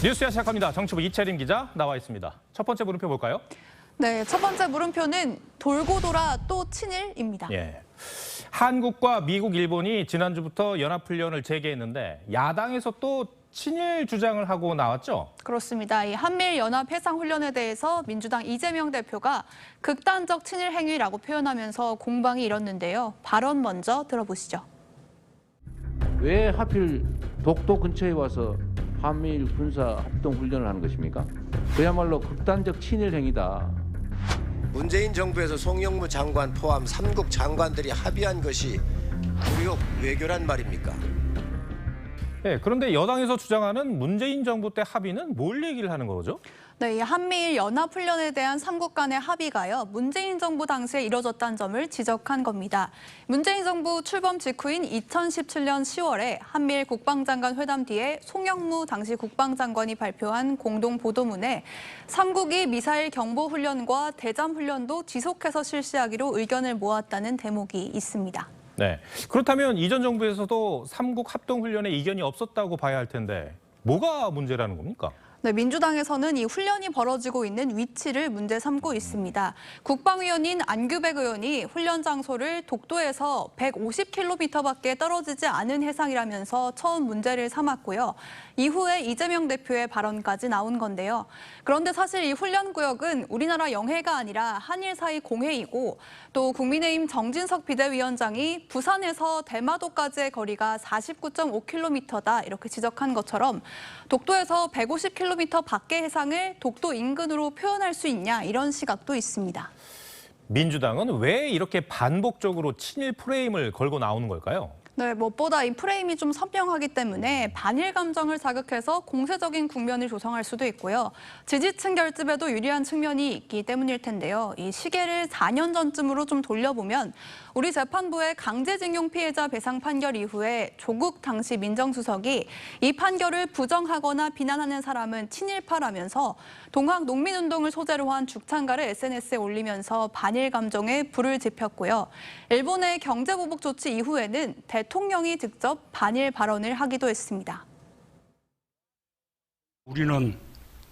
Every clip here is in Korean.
뉴스야 시작합니다. 정치부 이채림 기자 나와 있습니다. 첫 번째 물음표 볼까요? 네, 첫 번째 물음표는 돌고 돌아 또 친일입니다. 예. 한국과 미국, 일본이 지난주부터 연합훈련을 재개했는데 야당에서 또 친일 주장을 하고 나왔죠? 그렇습니다. 이 한미일 연합 해상 훈련에 대해서 민주당 이재명 대표가 극단적 친일 행위라고 표현하면서 공방이 일었는데요. 발언 먼저 들어보시죠. 왜 하필 독도 근처에 와서 한미일 군사 합동 훈련을 하는 것입니까? 그야말로 극단적 친일 행위다. 문재인 정부에서 송영무 장관 포함 3국 장관들이 합의한 것이 굴욕 외교란 말입니까? 예, 그런데 여당에서 주장하는 문재인 정부 때 합의는 뭘 얘기를 하는 거죠? 네, 이 한미일 연합 훈련에 대한 3국 간의 합의가요. 문재인 정부 당시에 이뤄졌다는 점을 지적한 겁니다. 문재인 정부 출범 직후인 2017년 10월에 한미일 국방장관 회담 뒤에 송영무 당시 국방장관이 발표한 공동 보도문에 3국이 미사일 경보 훈련과 대잠 훈련도 지속해서 실시하기로 의견을 모았다는 대목이 있습니다. 네. 그렇다면 이전 정부에서도 3국 합동훈련에 이견이 없었다고 봐야 할 텐데 뭐가 문제라는 겁니까? 네, 민주당에서는 이 훈련이 벌어지고 있는 위치를 문제 삼고 있습니다. 국방위원인 안규백 의원이 훈련 장소를 독도에서 150km밖에 떨어지지 않은 해상이라면서 처음 문제를 삼았고요. 이후에 이재명 대표의 발언까지 나온 건데요. 그런데 사실 이 훈련 구역은 우리나라 영해가 아니라 한일 사이 공해이고 또 국민의힘 정진석 비대위원장이 부산에서 대마도까지의 거리가 49.5km다 이렇게 지적한 것처럼 독도에서 150km 밖의 해상을 독도 인근으로 표현할 수 있냐 이런 시각도 있습니다. 민주당은 왜 이렇게 반복적으로 친일 프레임을 걸고 나오는 걸까요? 네, 무엇보다 이 프레임이 좀 선명하기 때문에 반일 감정을 자극해서 공세적인 국면을 조성할 수도 있고요. 지지층 결집에도 유리한 측면이 있기 때문일 텐데요. 이 시계를 4년 전쯤으로 좀 돌려보면 우리 재판부의 강제징용 피해자 배상 판결 이후에 조국 당시 민정수석이 이 판결을 부정하거나 비난하는 사람은 친일파라면서 동학 농민운동을 소재로 한 죽창가를 SNS에 올리면서 반일 감정에 불을 지폈고요. 일본의 경제보복 조치 이후에는 대통령이 직접 반일 발언을 하기도 했습니다. 우리는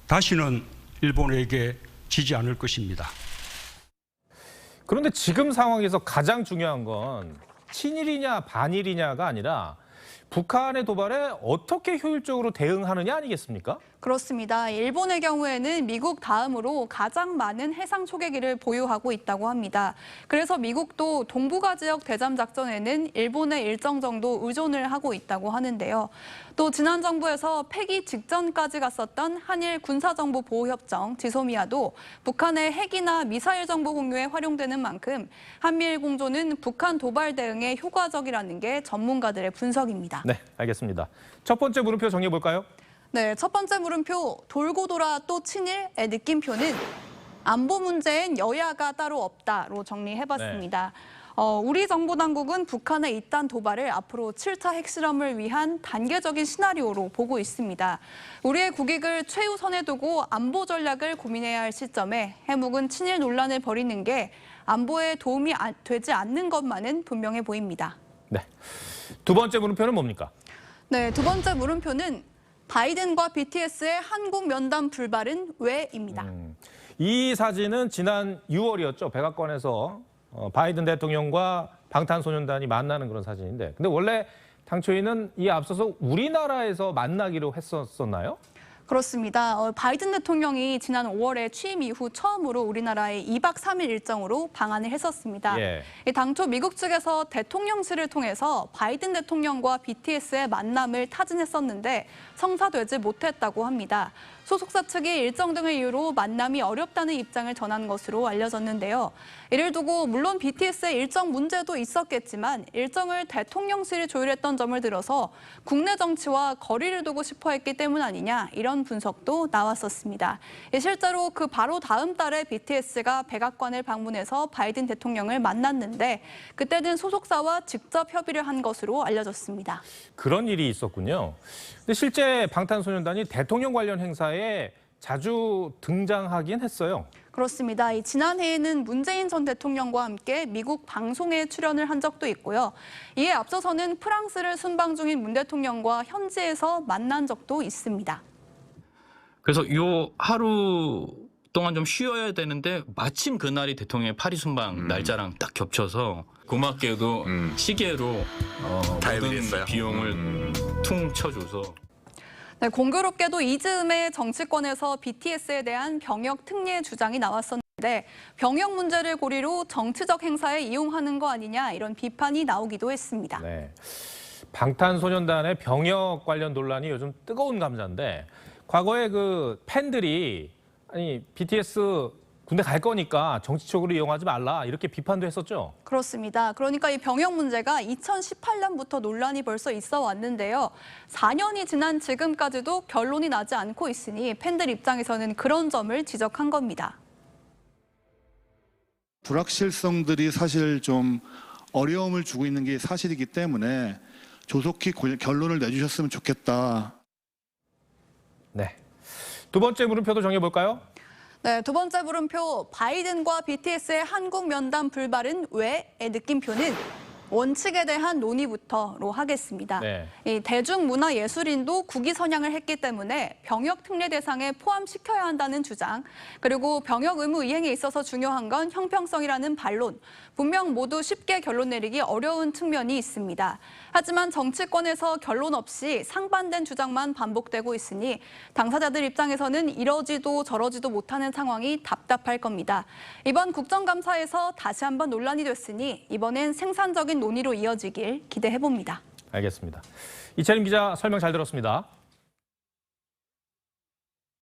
다시는 일본에게 지지 않을 것입니다. 그런데 지금 상황에서 가장 중요한 건 친일이냐 반일이냐가 아니라 북한의 도발에 어떻게 효율적으로 대응하느냐 아니겠습니까? 그렇습니다. 일본의 경우에는 미국 다음으로 가장 많은 해상 초계기를 보유하고 있다고 합니다. 그래서 미국도 동북아 지역 대잠 작전에는 일본에 일정 정도 의존을 하고 있다고 하는데요. 또 지난 정부에서 폐기 직전까지 갔었던 한일 군사정보보호협정 지소미아도 북한의 핵이나 미사일 정보 공유에 활용되는 만큼 한미일 공조는 북한 도발 대응에 효과적이라는 게 전문가들의 분석입니다. 네, 알겠습니다. 첫 번째 물음표 정리해 볼까요? 네, 첫 번째 물음표 돌고 돌아 또 친일의 느낌표는 안보 문제엔 여야가 따로 없다로 정리해봤습니다. 우리 정보당국은 북한의 이딴 도발을 앞으로 7차 핵실험을 위한 단계적인 시나리오로 보고 있습니다. 우리의 국익을 최우선에 두고 안보 전략을 고민해야 할 시점에 해묵은 친일 논란을 벌이는 게 안보에 도움이 되지 않는 것만은 분명해 보입니다. 네. 두 번째 물음표는 뭡니까? 네, 두 번째 물음표는 바이든과 BTS의 한국 면담 불발은 왜입니다. 이 사진은 지난 6월이었죠. 백악관에서 바이든 대통령과 방탄소년단이 만나는 그런 사진인데, 근데 원래 당초에는 이 앞서서 우리나라에서 만나기로 했었나요? 그렇습니다. 바이든 대통령이 지난 5월에 취임 이후 처음으로 우리나라에 2박 3일 일정으로 방한을 했었습니다. 예. 당초 미국 측에서 대통령실을 통해서 바이든 대통령과 BTS의 만남을 타진했었는데 성사되지 못했다고 합니다. 소속사 측이 일정 등을 이유로 만남이 어렵다는 입장을 전한 것으로 알려졌는데요. 이를 두고 물론 BTS의 일정 문제도 있었겠지만 일정을 대통령실이 조율했던 점을 들어서 국내 정치와 거리를 두고 싶어 했기 때문 아니냐 이런 분석도 나왔었습니다. 실제로 그 바로 다음 달에 BTS가 백악관을 방문해서 바이든 대통령을 만났는데 그때는 소속사와 직접 협의를 한 것으로 알려졌습니다. 그런 일이 있었군요. 근데 실제 방탄소년단이 대통령 관련 행사에 자주 등장하긴 했어요. 그렇습니다. 지난해에는 문재인 전 대통령과 함께 미국 방송에 출연을 한 적도 있고요. 이에 앞서서는 프랑스를 순방 중인 문 대통령과 현지에서 만난 적도 있습니다. 그래서 요 하루 동안 좀 쉬어야 되는데 마침 그날이 대통령의 파리 순방 날짜랑 딱 겹쳐서 고맙게도 시계로 모든 비용을 퉁 쳐줘서. 네, 공교롭게도 이 즈음에 정치권에서 BTS에 대한 병역 특례 주장이 나왔었는데 병역 문제를 고리로 정치적 행사에 이용하는 거 아니냐 이런 비판이 나오기도 했습니다. 네. 방탄소년단의 병역 관련 논란이 요즘 뜨거운 감자인데 과거에 그 팬들이 아니 BTS 군대 갈 거니까 정치적으로 이용하지 말라 이렇게 비판도 했었죠. 그렇습니다. 그러니까 이 병역 문제가 2018년부터 논란이 벌써 있어 왔는데요. 4년이 지난 지금까지도 결론이 나지 않고 있으니 팬들 입장에서는 그런 점을 지적한 겁니다. 불확실성들이 사실 좀 어려움을 주고 있는 게 사실이기 때문에 조속히 결론을 내주셨으면 좋겠다. 네. 두 번째 물음표도 정해볼까요? 네, 두 번째 물음표, 바이든과 BTS의 한국 면담 불발은 왜?의 느낌표는 원칙에 대한 논의부터로 하겠습니다. 네. 이 대중문화예술인도 국위 선양을 했기 때문에 병역 특례 대상에 포함시켜야 한다는 주장, 그리고 병역 의무 이행에 있어서 중요한 건 형평성이라는 반론, 분명 모두 쉽게 결론 내리기 어려운 측면이 있습니다. 하지만 정치권에서 결론 없이 상반된 주장만 반복되고 있으니 당사자들 입장에서는 이러지도 저러지도 못하는 상황이 답답할 겁니다. 이번 국정감사에서 다시 한번 논란이 됐으니 이번엔 생산적인 논의로 이어지길 기대해봅니다. 알겠습니다. 이채림 기자 설명 잘 들었습니다.